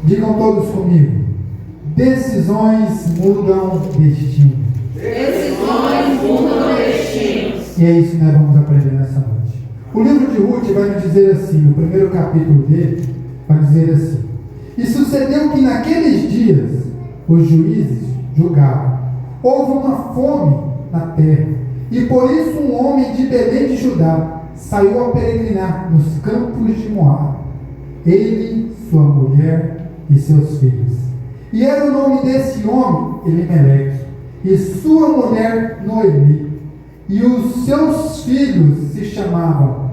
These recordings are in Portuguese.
Digam todos comigo: decisões mudam destino. Decisões mudam destinos. E é isso que nós vamos aprender nessa noite. O livro de Ruth vai nos dizer assim, no primeiro capítulo dele, vai dizer assim: e sucedeu que naqueles dias os juízes julgavam. Houve uma fome na terra, e por isso um homem de Belém de Judá saiu a peregrinar nos campos de Moabe, ele, sua mulher e seus filhos. E era o nome desse homem Elimeleque, e sua mulher Noemi, e os seus filhos se chamavam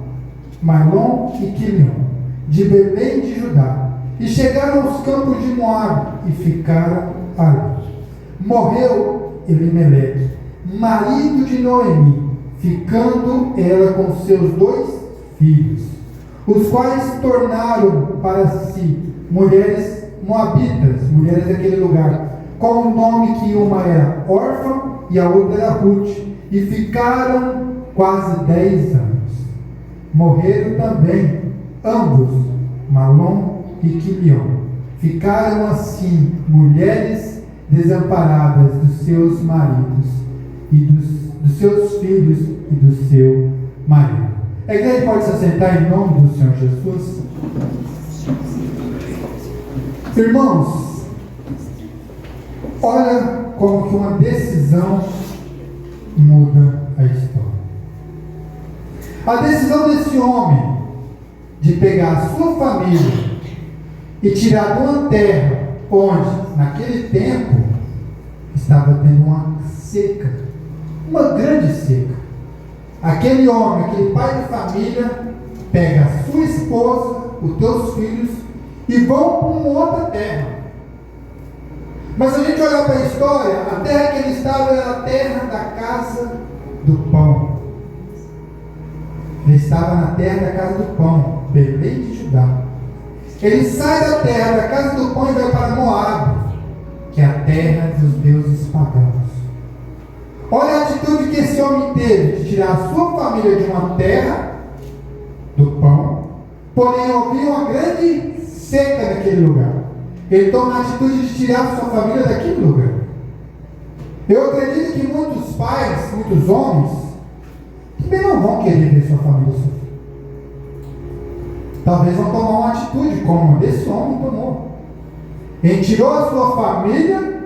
Mahlon e Quilion, de Belém de Judá. E chegaram aos campos de Moabe e ficaram ali. Morreu Elimeleque, marido de Noemi, ficando ela com seus 2 filhos, os quais tornaram para si mulheres moabitas, mulheres daquele lugar, com o nome que uma era órfã e a outra era Ruth, e ficaram quase 10 anos. Morreram também ambos, Mahlon e Quilion. Ficaram assim mulheres desamparadas dos seus maridos e dos seus filhos e do seu marido. A igreja pode se assentar em nome do Senhor Jesus? Irmãos, olha como que uma decisão muda a história. A decisão desse homem de pegar a sua família e tirar de uma terra onde, naquele tempo, estava tendo uma seca, uma grande seca. Aquele homem, aquele pai de família, pega a sua esposa, os teus filhos e vão para uma outra terra. Mas se a gente olhar para a história, a terra que ele estava era a terra da casa do pão. Ele estava na terra da casa do pão, Belém de Judá. Ele sai da terra da casa do pão e vai para Moabe, que é a terra dos deuses pagãos. Olha a atitude que esse homem teve de tirar a sua família de uma terra do pão, porém havia uma grande seca naquele lugar. Ele toma a atitude de tirar a sua família daquele lugar. Eu acredito que muitos pais, muitos homens, também não vão querer ver sua família sofrer. Talvez vão tomar uma atitude como esse homem tomou. Ele tirou a sua família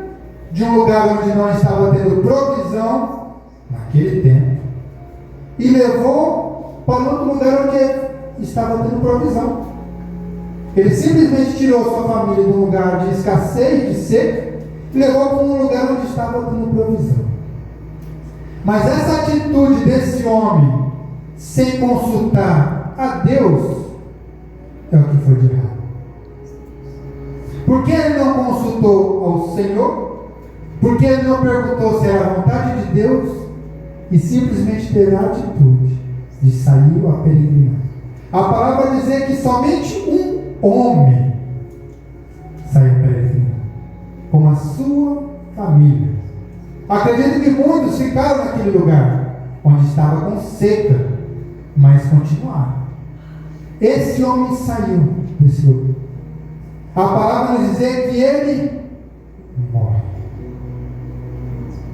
de um lugar onde não estava tendo provisão naquele tempo e levou para outro lugar onde estava tendo provisão. Ele simplesmente tirou sua família de um lugar de escassez, de seca, e levou para um lugar onde estava tendo provisão. Mas essa atitude desse homem, sem consultar a Deus, é o que foi de errado. Por que ele não consultou ao Senhor? Porque ele não perguntou se era a vontade de Deus e simplesmente teve a atitude de sair a peregrinar. A palavra vai dizer que somente um homem saiu a peregrinar com a sua família. Acredito que muitos ficaram naquele lugar onde estava com seca, mas continuaram. Esse homem saiu desse lugar. A palavra vai dizer que ele morre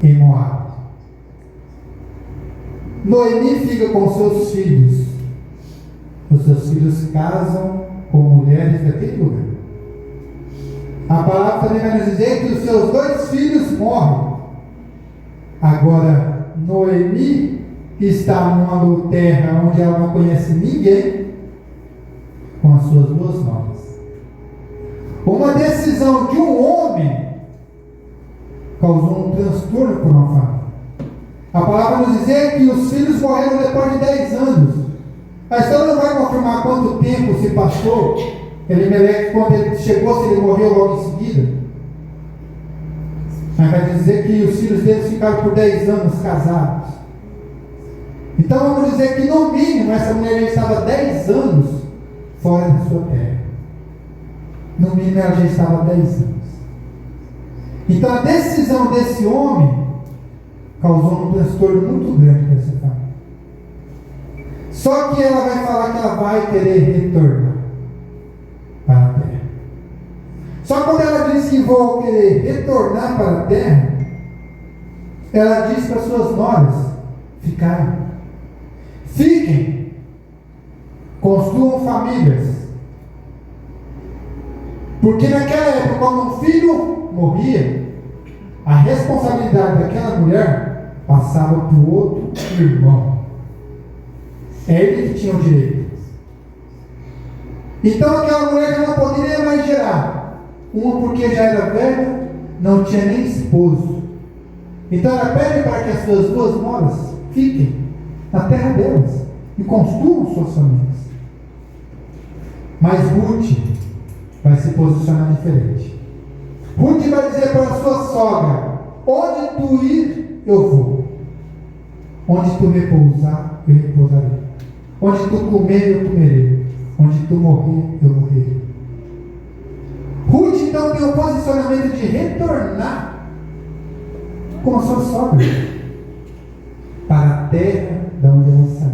em Moabe. Noemi fica com seus filhos. Os seus filhos casam com mulheres daquele lugar. A palavra também vai nos dizer que os seus 2 filhos morrem. Agora, Noemi está numa terra onde ela não conhece ninguém, com as suas 2 noras. Uma decisão de um homem causou um transtorno por uma família. A palavra nos dizer que os filhos morreram depois de 10 anos. A história não vai confirmar quanto tempo se passou. Elimeleque, quando ele chegou, se ele morreu logo em seguida. Mas vai dizer que os filhos deles ficaram por 10 anos casados. Então vamos dizer que no mínimo essa mulher já estava 10 anos fora da sua terra. No mínimo ela já estava 10 anos. Então a decisão desse homem causou um transtorno muito grande nessa família. Só que ela vai falar que ela vai querer retornar para a terra. que vou querer retornar para a terra, ela diz para suas noras: fiquem, construam famílias. Porque naquela época, quando um filho morria, a responsabilidade daquela mulher passava para o outro irmão. É ele que tinha o direito. Então aquela mulher já não poderia mais gerar. Uma porque já era velha, não tinha nem esposo. Então ela pede para que as suas duas noras fiquem na terra delas e construam suas famílias. Mas Ruth vai se posicionar diferente. Ruth vai dizer para a sua sogra: onde tu ir, eu vou. Onde tu repousar, eu repousarei. Onde tu comer, eu comerei. Onde tu morrer, eu morrerei. Ruth então tem o posicionamento de retornar com a sua sogra para a terra da onde ela saiu.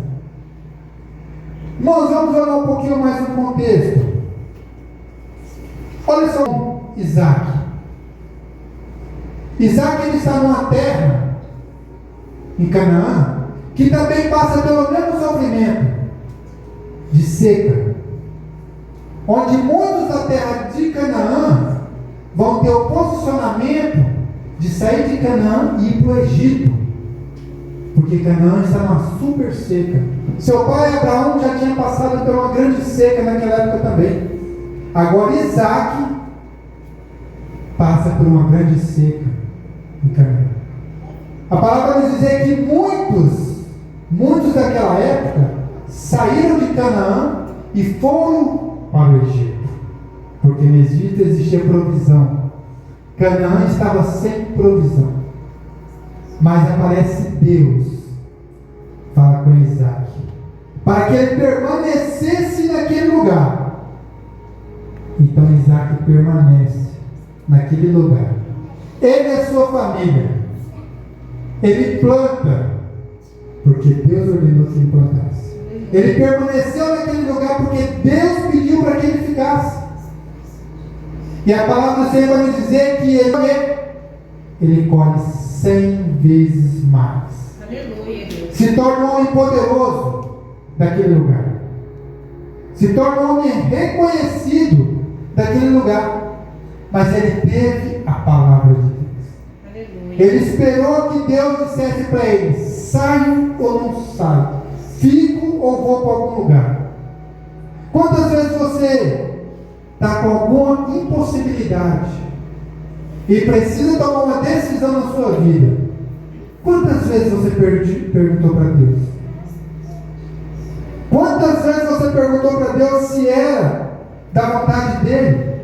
Nós vamos olhar um pouquinho mais no contexto. Olha só Isaac. Isaac, ele está numa terra em Canaã que também passa pelo mesmo sofrimento de seca, onde muitos da terra de Canaã vão ter o posicionamento de sair de Canaã e ir para o Egito, porque Canaã está numa super seca. Seu pai Abraão já tinha passado por uma grande seca naquela época também. Agora Isaac passa por uma grande seca em Canaã. A palavra nos diz que muitos daquela época saíram de Canaã e foram para o Egito, porque no Egito existia provisão. Canaã estava sem provisão. Mas aparece Deus, fala com Isaac, para que ele permanecesse naquele lugar. Então Isaac permanece naquele lugar. Ele e a sua família. Ele planta, porque Deus ordenou que ele plantasse. Ele permaneceu naquele lugar porque Deus pediu para que ele ficasse. E a palavra do Senhor vai nos dizer que ele colhe 100 vezes mais. Aleluia, Deus. Se torna um homem poderoso daquele lugar. Se torna um homem reconhecido daquele lugar. Mas ele teve a palavra de Deus. Aleluia. Ele esperou que Deus dissesse para ele: saio ou não saio? Fico ou vou para algum lugar? Quantas vezes você está com alguma impossibilidade e precisa tomar uma decisão na sua vida? Quantas vezes você perguntou para Deus? Quantas vezes você perguntou para Deus se era da vontade dele?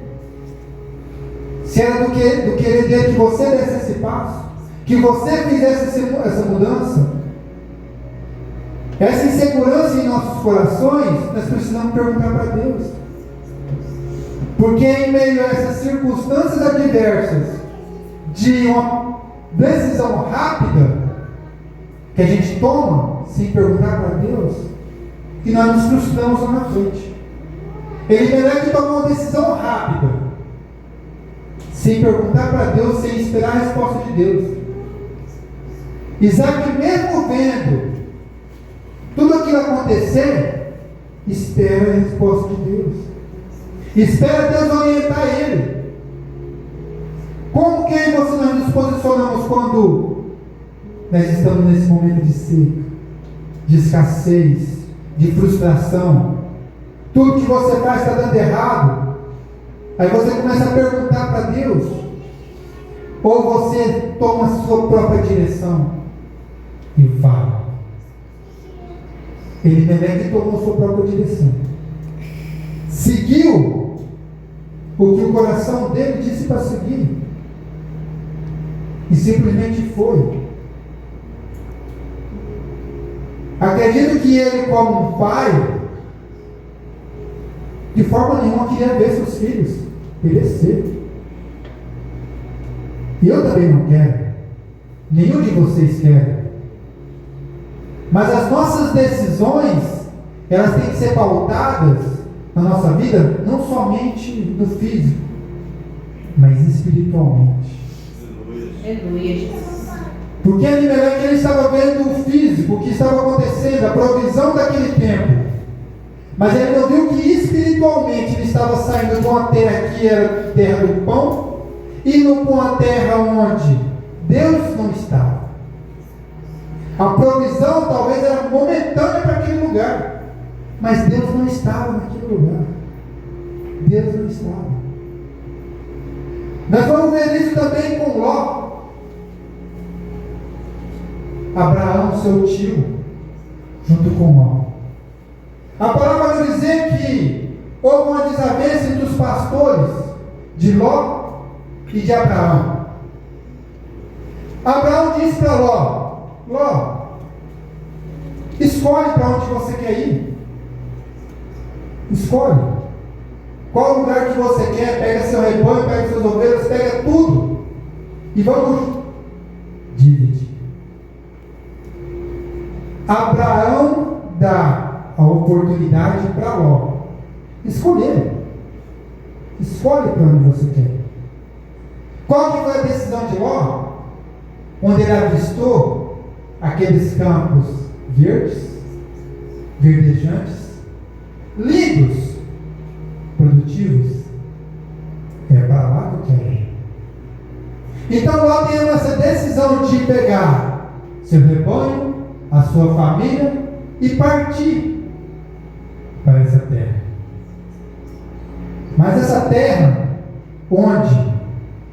Se era do querer dele que você desse esse passo? Que você fizesse essa mudança? Essa insegurança em nossos corações, nós precisamos perguntar para Deus. Porque em meio a essas circunstâncias adversas, de uma decisão rápida, que a gente toma, sem perguntar para Deus, que nós nos frustramos lá na frente. Elimelec tomou uma decisão rápida, sem perguntar para Deus, sem esperar a resposta de Deus. Isaac, mesmo vendo tudo aquilo acontecer, espera a resposta de Deus. Espera Deus orientar ele. Como que nós nos posicionamos quando nós estamos nesse momento de seca, de escassez, de frustração? Tudo que você faz está dando errado. Aí você começa a perguntar para Deus, ou você toma a sua própria direção e vai. Elimelec tomou a sua própria direção, seguiu o que o coração dele disse para seguir, e simplesmente foi. Acredito que ele, como um pai, de forma nenhuma queria ver seus filhos perecer. E eu também não quero. Nenhum de vocês quer. Mas as nossas decisões, elas têm que ser pautadas na nossa vida, não somente no físico, mas espiritualmente. Aleluia, Jesus. Porque Elimelec ele estava vendo o físico, o que estava acontecendo, a provisão daquele tempo. Mas ele não viu que espiritualmente ele estava saindo de uma terra que era terra do pão, indo para uma terra onde Deus não estava. A provisão talvez era momentânea para aquele lugar, mas Deus não estava naquele lugar. Deus não estava. Nós vamos ver isso também com Ló. Abraão, seu tio, junto com Ló. A palavra vai dizer que houve uma desavença entre os pastores de Ló e de Abraão. Abraão disse para Ló: Ló, escolhe para onde você quer ir. Escolhe. Qual lugar que você quer? Pega seu rebanho, pega suas ovelhas, pega tudo. E vamos dividir. Abraão dá a oportunidade para Ló escolher. Escolhe para onde você quer. Qual que foi a decisão de Ló? Onde ele avistou aqueles campos verdes, verdejantes, lindos, produtivos. É para lá que eu quero ir. Então Ló tem essa decisão de pegar seu rebanho, a sua família e partir para essa terra. Mas essa terra onde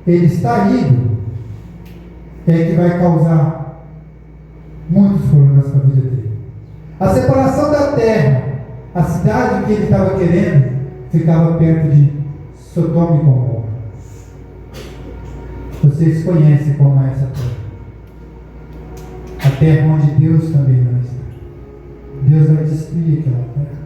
ele está indo é que vai causar muitos problemas para a vida dele. A separação da terra, a cidade que ele estava querendo, ficava perto de Sodoma e Gomorra. Vocês conhecem como é essa terra. A terra onde Deus também não está. Deus vai destruir aquela terra.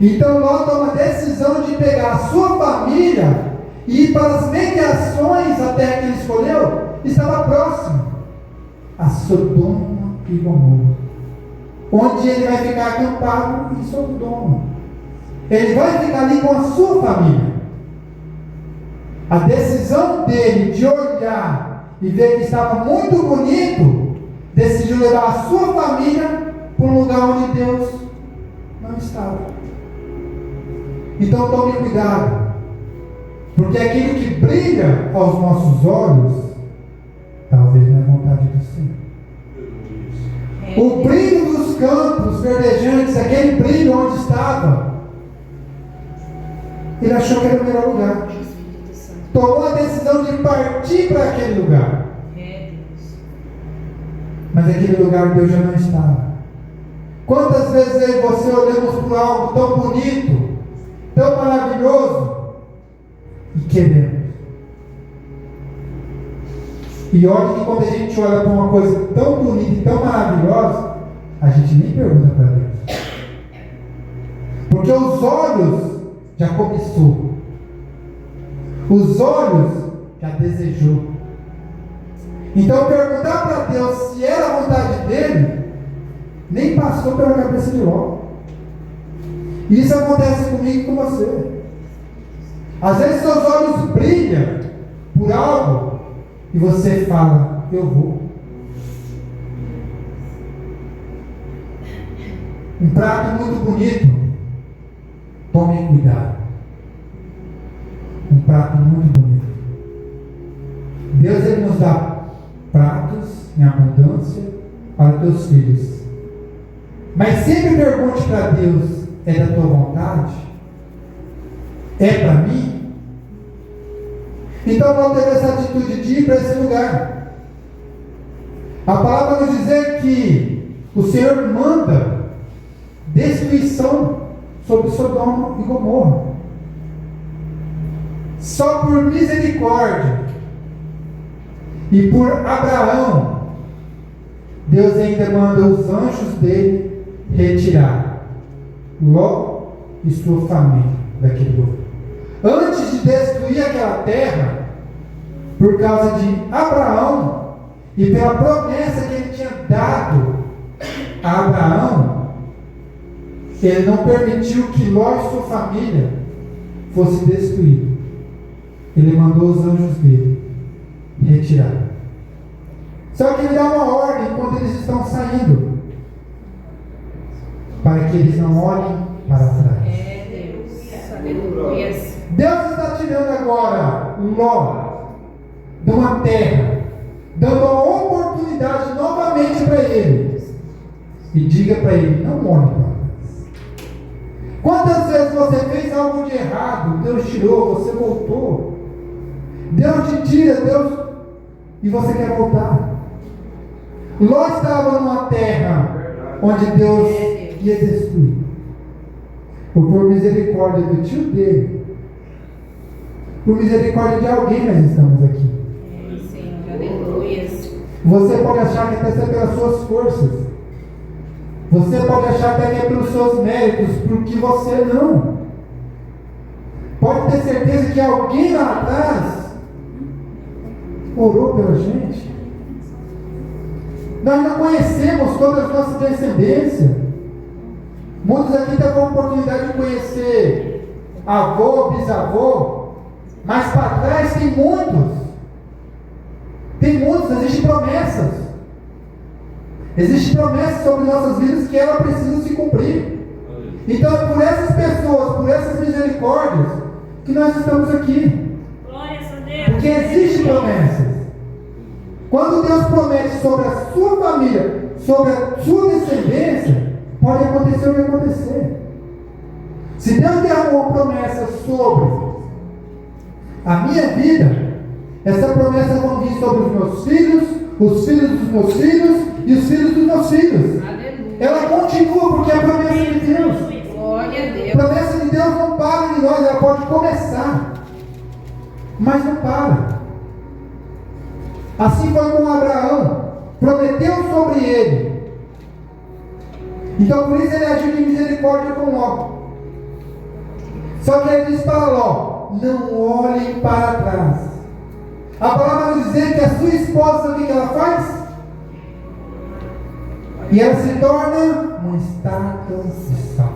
Então Ló toma a decisão de pegar a sua família e ir para as mediações. A terra que ele escolheu estava próximo a Sodoma e Gomorra, onde ele vai ficar acampado em Sodoma. Ele vai ficar ali com a sua família. A decisão dele de olhar e ver que estava muito bonito, decidiu levar a sua família para um lugar onde Deus não estava. Então tome cuidado, porque aquilo que brilha aos nossos olhos, talvez não é vontade do Senhor. O brilho dos campos verdejantes, aquele brilho onde estava, ele achou que era o melhor lugar. Tomou a decisão de partir para aquele lugar. Mas aquele lugar Deus já não estava. Quantas vezes eu e você olhamos por algo tão bonito, tão maravilhoso, e queremos. E olha que quando a gente olha para uma coisa tão bonita e tão maravilhosa, a gente nem pergunta para Deus. Porque os olhos já cobiçou. Os olhos já desejou. Então perguntar para Deus se era a vontade dele, nem passou pela cabeça de Ló. E isso acontece comigo e com você. Às vezes seus olhos brilham por algo e você fala: eu vou. Um prato muito bonito, tome cuidado. Um prato muito bonito. Deus ele nos dá pratos em abundância para teus filhos. Mas sempre pergunte para Deus: é da tua vontade? É para mim? Então vamos ter essa atitude de ir para esse lugar. A palavra vai nos dizer que o Senhor manda destruição sobre Sodoma e Gomorra. Só por misericórdia e por Abraão, Deus ainda manda os anjos dele retirar Ló e sua família daquele lugar. Antes de destruir aquela terra, por causa de Abraão e pela promessa que ele tinha dado a Abraão, ele não permitiu que Ló e sua família fosse destruídos. Ele mandou os anjos dele retirar. Só que ele dá uma ordem quando eles estão saindo, para que eles não olhem para trás. Deus. Aleluia. Deus está tirando agora Ló de uma terra, dando uma oportunidade novamente para ele. E diga para ele: não olhe para trás. Quantas vezes você fez algo de errado, Deus tirou, você voltou. Deus te tira, e você quer voltar. Ló estava numa terra onde Deus ia destruir. Por misericórdia do tio dele, por misericórdia de alguém, nós estamos aqui. Senhor, aleluia. Você pode achar que até é pelas suas forças. Você pode achar até que é pelos seus méritos, porque você não. Pode ter certeza que alguém lá atrás orou pela gente. Nós não conhecemos toda a nossa descendência. Muitos aqui têm a oportunidade de conhecer avô, bisavô, mas para trás tem muitos. Existem promessas. Existem promessas sobre nossas vidas que elas precisam se cumprir. Então é por essas pessoas, por essas misericórdias, que nós estamos aqui. Porque existem promessas. Quando Deus promete sobre a sua família, sobre a sua descendência, pode acontecer o que acontecer. Se Deus der uma promessa sobre a minha vida, essa promessa vai vir sobre os meus filhos, os filhos dos meus filhos e os filhos dos meus filhos. Aleluia. Ela continua porque é a promessa de Deus. Glória a Deus. A promessa de Deus não para em nós, ela pode começar, mas não para. Assim foi com Abraão, prometeu sobre ele. Então por isso ele agiu de misericórdia com Ló. Só que ele diz para Ló: não olhem para trás. A palavra vai dizer que a sua esposa, o que ela faz? E ela se torna uma estátua de sal.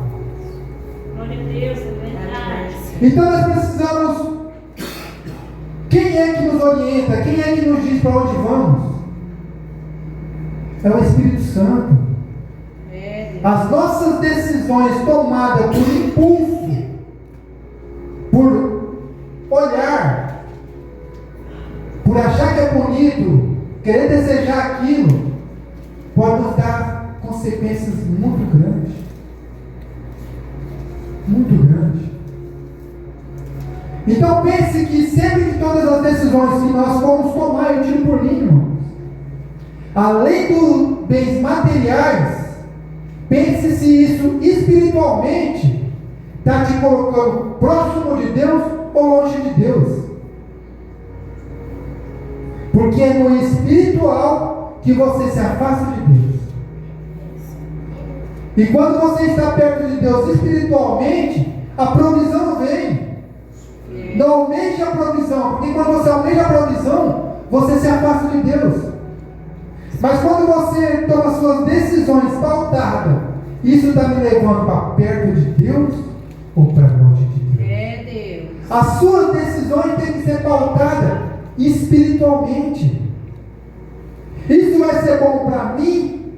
Glória a Deus, é verdade. Então nós precisamos. Quem é que nos orienta? Quem é que nos diz para onde vamos? É o Espírito Santo. As nossas decisões tomadas por impulso, por olhar, por achar que é bonito, querer desejar aquilo, pode nos dar consequências muito grandes. Muito grandes. Então pense que sempre que todas as decisões que nós formos tomar, eu tiro por mim, irmãos, além dos bens materiais, pense se isso espiritualmente está te colocando próximo de Deus ou longe de Deus. Porque é no espiritual que você se afasta de Deus. E quando você está perto de Deus espiritualmente, a provisão vem. Não almeje a provisão, porque quando você almeja a provisão, você se afasta de Deus. Mas quando você toma suas decisões pautadas, isso está me levando para perto de Deus ou para longe de Deus? Deus. As suas decisões têm que ser pautadas espiritualmente. Isso vai ser bom para mim?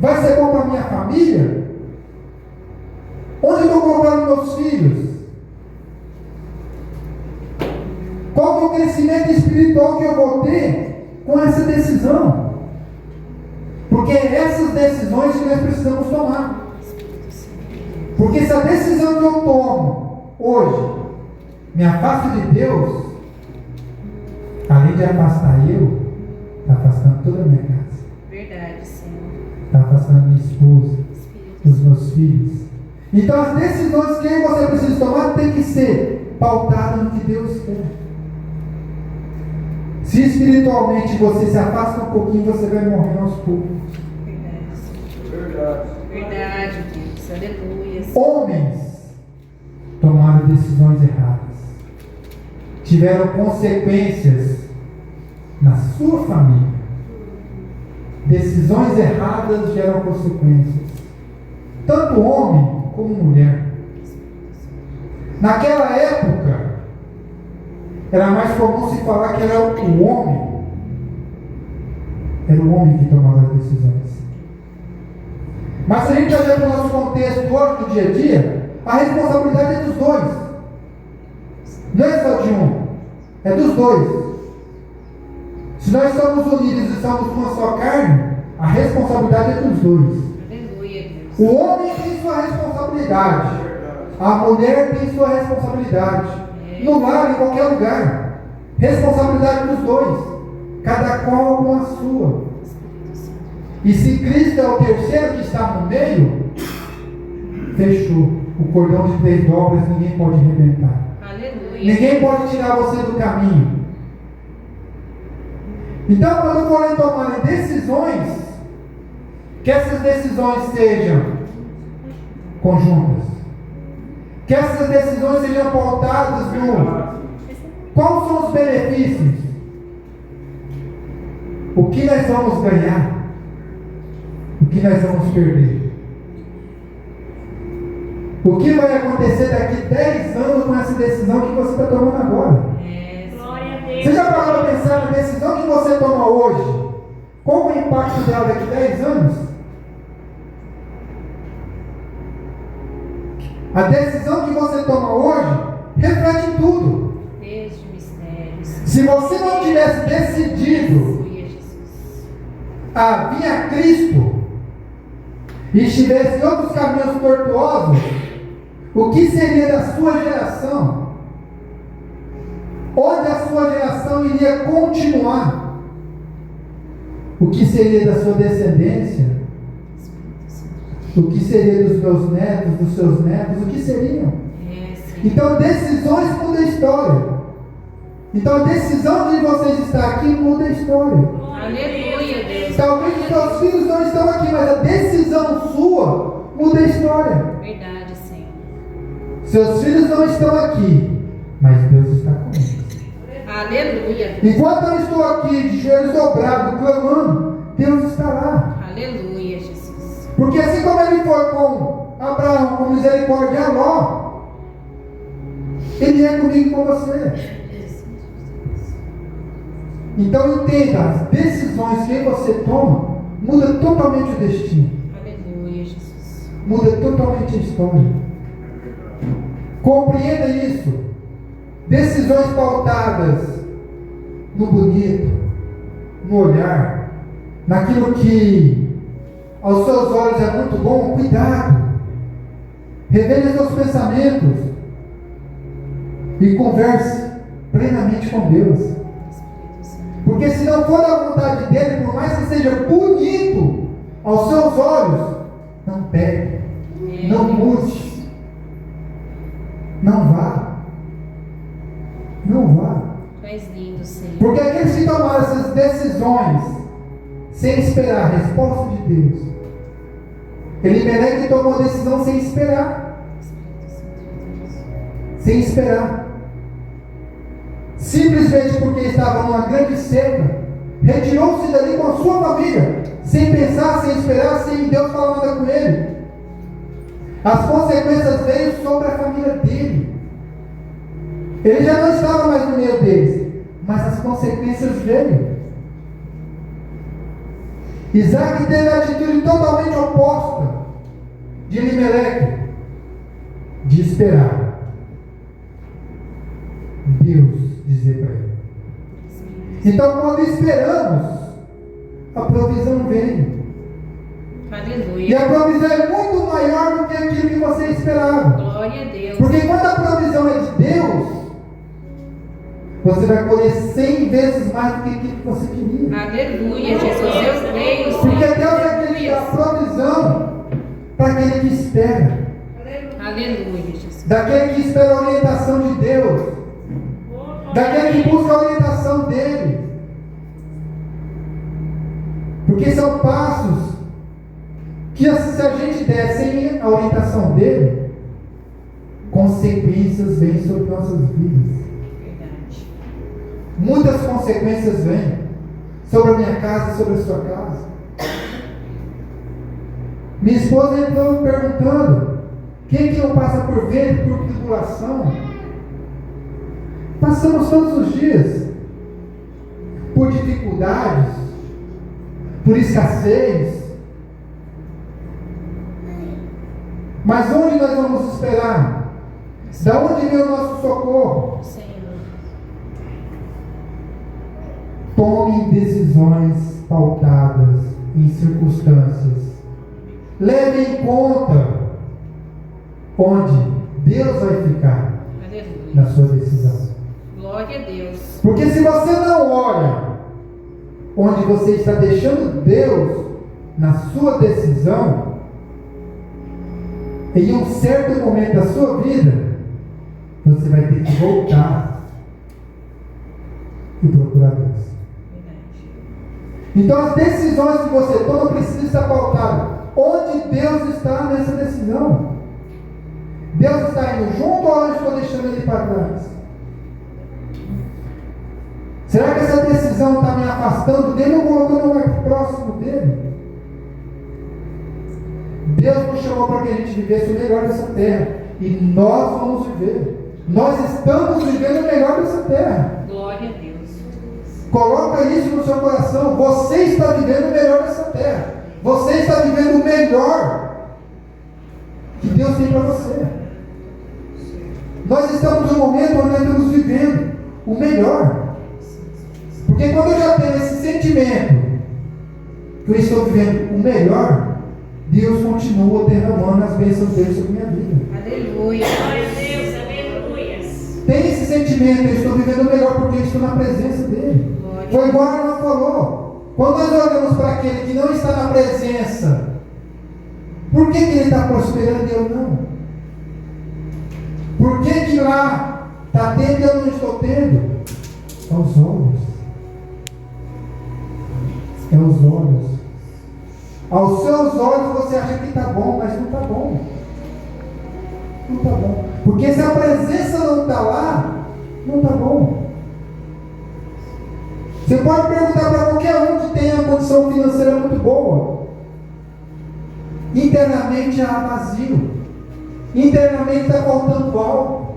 Vai ser bom para minha família? Onde eu estou colocando meus filhos? Qual é o crescimento espiritual que eu vou ter com essa decisão? Porque é essas decisões que nós precisamos tomar. Porque se a decisão que eu tomo hoje me afasta de Deus, além de afastar eu, está afastando toda a minha casa. Verdade, Senhor. Está afastando minha esposa, os meus filhos. Então as decisões que você precisa tomar tem que ser pautadas no que Deus quer. Se espiritualmente você se afasta um pouquinho, você vai morrer aos poucos. Verdade, Deus. Aleluia. Homens tomaram decisões erradas, tiveram consequências na sua família. Decisões erradas geram consequências, tanto homem como mulher. Naquela época, era mais comum se falar que era o homem. Era o homem que tomava as decisões. Mas se a gente olhar para o nosso contexto hoje, no dia a dia, a responsabilidade é dos dois. Não é só de um, é dos dois. Se nós somos unidos e somos uma só carne, a responsabilidade é dos dois. Aleluia, Deus. O homem tem sua responsabilidade, a mulher tem sua responsabilidade. No lar, em qualquer lugar, responsabilidade dos dois, cada qual com a sua. E se Cristo é o terceiro que está no meio, fechou. O cordão de 3 dobras ninguém pode arrebentar. Aleluia. Ninguém pode tirar você do caminho. Então, quando forem tomar decisões, que essas decisões sejam conjuntas, que essas decisões sejam pautadas no quais são os benefícios, o que nós vamos ganhar, o que nós vamos perder, o que vai acontecer daqui 10 anos com essa decisão que você está tomando agora. Glória a Deus. Você já parou para pensar na decisão que você toma hoje? Qual o impacto dela daqui 10 anos? A decisão que você toma hoje reflete tudo. Desde mistérios. Se você não tivesse decidido Aleluia, Jesus. a vir a Cristo e estivesse em outros caminhos tortuosos, o que seria da sua geração? Onde a sua geração iria continuar? O que seria da sua descendência? O que seria dos meus netos, dos seus netos? O que seriam? Então, decisões mudam a história. Então, a decisão de vocês estar aqui muda a história. Aleluia, Deus. Talvez os seus filhos não estão aqui, mas a decisão sua muda a história. Verdade, Senhor. Seus filhos não estão aqui, mas Deus está com eles. Aleluia, Deus. Enquanto eu estou aqui, de joelhos dobrados, clamando, Deus está lá. Aleluia, Jesus. Porque assim como ele foi com Abraão, com misericórdia a Ló, ele é comigo e com você. Então entenda, as decisões que você toma muda totalmente o destino. Aleluia, Jesus. Muda totalmente a história. Compreenda isso. Decisões pautadas no bonito, no olhar, naquilo que aos seus olhos é muito bom, cuidado. Revele seus pensamentos e converse plenamente com Deus. Porque se não for da vontade dele, por mais que seja bonito aos seus olhos, não pegue, não mude, não vá. Não vá. Tu és lindo, Senhor. Porque aqueles que tomaram essas decisões sem esperar a resposta de Deus, Elimelec tomou a decisão sem esperar. Sem esperar. Simplesmente porque estava numa grande seca, retirou-se dali com a sua família, sem pensar, sem esperar, sem Deus falar nada com ele. As consequências veio sobre a família dele. Ele já não estava mais no meio deles, mas as consequências veio. Isaac teve a atitude totalmente oposta de Elimelec, de esperar Deus dizer para ele. Então, quando esperamos, a provisão vem. Aleluia. E a provisão é muito maior do que aquilo que você esperava. Glória a Deus. Porque quando a provisão é de Deus, você vai colher 100 vezes mais do que aquilo que você queria. Aleluia, Jesus. Eu creio, Senhor. Porque Deus é aquele que dá provisão para aquele que espera. Aleluia, Jesus. Daquele que espera a orientação de Deus. Daquele que busca a orientação dele. Porque são passos que se a gente der sem a orientação dele, consequências vêm sobre nossas vidas. Verdade. Muitas consequências vêm sobre a minha casa, sobre a sua casa. Minha esposa entrou me perguntando: quem que não passa por vento, por tribulação? Passamos todos os dias por dificuldades, por escassez. Mas onde nós vamos esperar? Da onde vem o nosso socorro? Senhor. Tome decisões pautadas em circunstâncias. Leve em conta onde Deus vai ficar Aleluia. na sua decisão. Glória a Deus. Porque se você não olha onde você está deixando Deus na sua decisão, em um certo momento da sua vida, você vai ter que voltar e procurar Deus. Então as decisões que você toma precisam estar pautadas. Onde Deus está nessa decisão? Deus está indo junto ou eu estou deixando Ele para trás? Será que essa decisão está me afastando dele ou colocando mais próximo dele? Deus nos chamou para que a gente vivesse o melhor dessa terra. E nós vamos viver. Nós estamos vivendo o melhor dessa terra. Glória a Deus. Coloca isso no seu coração. Você está vivendo o melhor dessa terra. Você está vivendo o melhor que Deus tem para você. Nós estamos no momento onde nós estamos vivendo o melhor. Porque quando eu já tenho esse sentimento que eu estou vivendo o melhor, Deus continua derramando as bênçãos dele sobre a minha vida. Aleluia. Glória a Deus, aleluia. Tem esse sentimento, eu estou vivendo o melhor porque eu estou na presença dele. Glória. Foi igual a irmã falou. Quando nós olhamos para aquele que não está na presença, por que ele está prosperando e eu não? Por que lá está tendo e eu não estou tendo? É os olhos. É os olhos. Aos seus olhos você acha que está bom, mas não está bom. Não está bom. Porque se a presença não está lá, não está bom. Você pode perguntar para qualquer um que tenha uma condição financeira muito boa. Internamente há vazio. Internamente está faltando algo.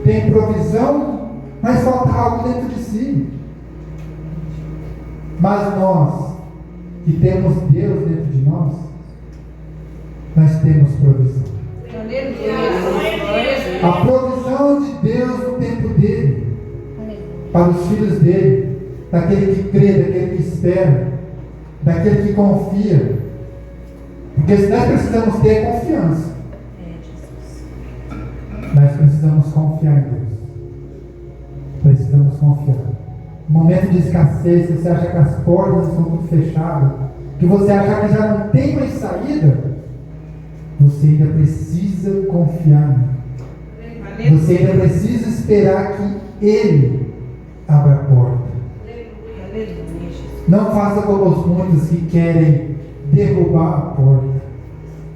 Tem provisão, mas falta algo dentro de si. Mas nós, que temos Deus dentro de nós temos provisão. Aleluia. A provisão de Deus no tempo dele, para os filhos dele, daquele que crê, daquele que espera, daquele que confia. Porque se nós precisamos ter confiança, nós precisamos confiar em Deus. Precisamos confiar. No momento de escassez, você acha que as portas estão tudo fechadas, que você acha que já não tem mais saída, você ainda precisa confiar nele. Você ainda precisa esperar que Ele abra a porta. Não faça como os muitos que querem derrubar a porta,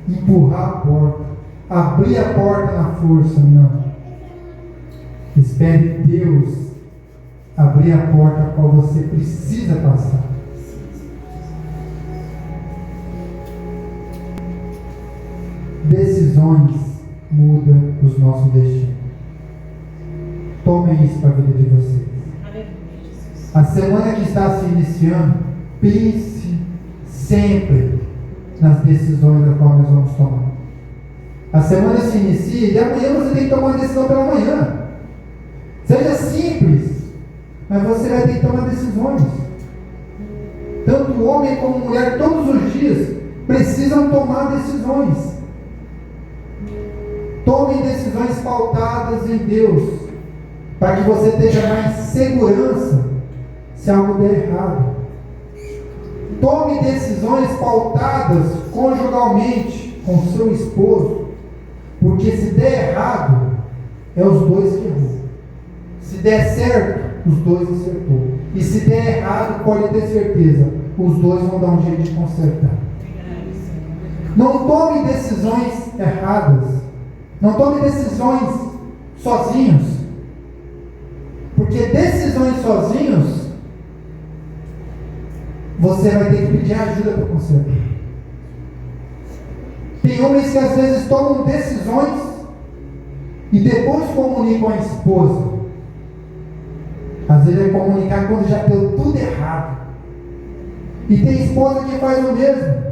empurrar a porta, abrir a porta na força. Não. Espere Deus abrir a porta a qual você precisa passar. Decisões mudam os nossos destinos. Tomem isso para a vida de vocês. A semana que está se iniciando, pense sempre nas decisões da qual nós vamos tomar. A semana se inicia e amanhã você tem que tomar uma decisão pela manhã. Seja simples, mas você vai ter que tomar decisões. Tanto homem como mulher, todos os dias, precisam tomar decisões. Tome decisões pautadas em Deus, para que você tenha mais segurança se algo der errado. Tome decisões pautadas conjugalmente com seu esposo, porque se der errado, é os dois que erram. Se der certo, os dois acertou. E se der errado, pode ter certeza, os dois vão dar um jeito de consertar. Não tome decisões erradas. Não tome decisões sozinhos. Porque decisões sozinhos, você vai ter que pedir ajuda para consertar. Tem homens que às vezes tomam decisões e depois comunicam a esposa. Às vezes é comunicar quando já deu tudo errado. E tem esposa que faz o mesmo.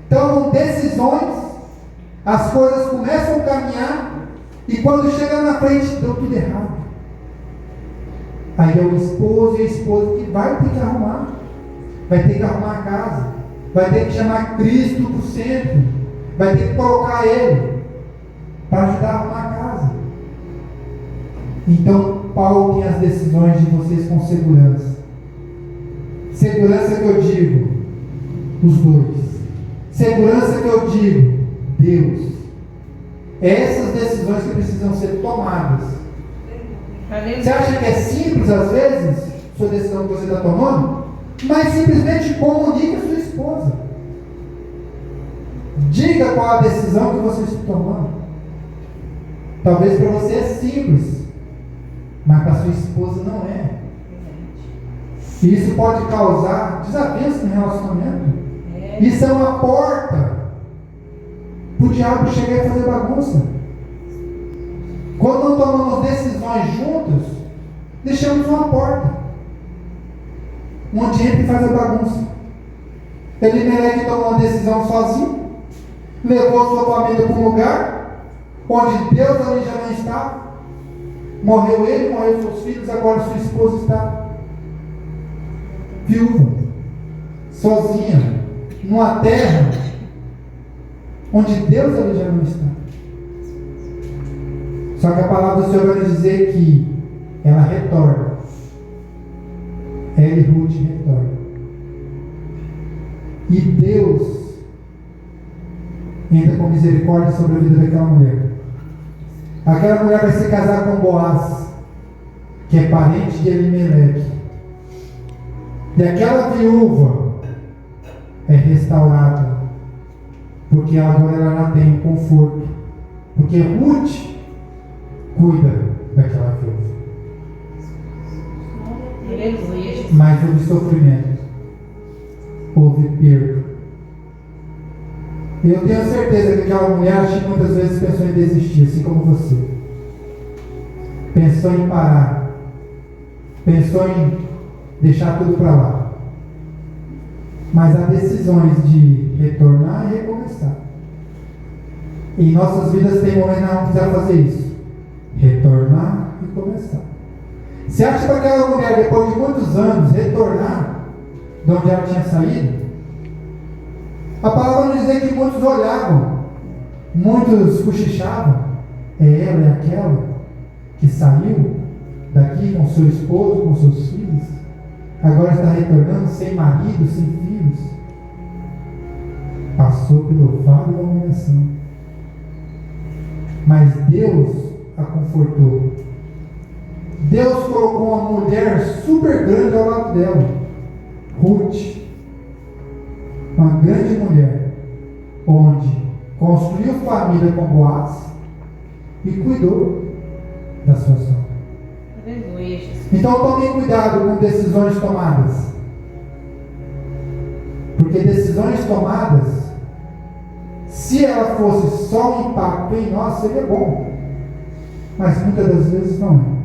Então, com decisões, as coisas começam a caminhar e quando chega na frente, deu tudo errado. Aí é o esposo e a esposa que vai ter que arrumar. Vai ter que arrumar a casa. Vai ter que chamar Cristo para o centro. Vai ter que colocar Ele para ajudar a arrumar a casa. Então, pautem as decisões de vocês com segurança. Segurança que eu digo, os dois. Segurança que eu digo, Deus. Essas decisões que precisam ser tomadas. Você acha que é simples às vezes, sua decisão que você está tomando? Mas simplesmente comunique a sua esposa. Diga qual a decisão que você está tomando. Talvez para você é simples, mas para sua esposa não é. E isso pode causar desavença no relacionamento. Isso é uma porta para o diabo chegar e fazer bagunça. Quando não tomamos decisões juntos, deixamos uma porta onde entra e faz a bagunça. Elimelec tomou uma decisão sozinho, levou sua família para um lugar onde Deus ali já não está. Morreu ele, morreu seus filhos, agora sua esposa está viúva, sozinha, numa terra onde Deus ali já não está. Só que a palavra do Senhor vai dizer que ela retorna. Ela e Ruth retornam. E Deus entra com misericórdia sobre a vida daquela mulher. Aquela mulher vai se casar com Boaz, que é parente de Elimelec. E aquela viúva é restaurada, porque agora ela já tem um conforto. Porque Ruth cuida daquela viúva. Aleluia. Mas houve sofrimento, houve perda. Eu tenho certeza que aquela mulher muitas vezes pensou em desistir, assim como você. Pensou em parar. Pensou em deixar tudo para lá. Mas há decisões de retornar e recomeçar. Em nossas vidas tem momentos que nós vamos precisar fazer isso. Retornar e começar. Você acha que aquela mulher, depois de muitos anos, retornar de onde ela tinha saído? A palavra nos diz que muitos olhavam, muitos cochichavam. É ela, é aquela que saiu daqui com seu esposo, com seus filhos, agora está retornando sem marido, sem filhos. Passou pelo vale da humilhação. Mas Deus a confortou. Deus colocou uma mulher super grande ao lado dela, Ruth, uma grande mulher, onde construiu família com Boaz e cuidou da sua sogra. Aleluia, Jesus. Então tomem cuidado com decisões tomadas, porque decisões tomadas, se ela fosse só um impacto em nós, seria bom, mas muitas das vezes não é.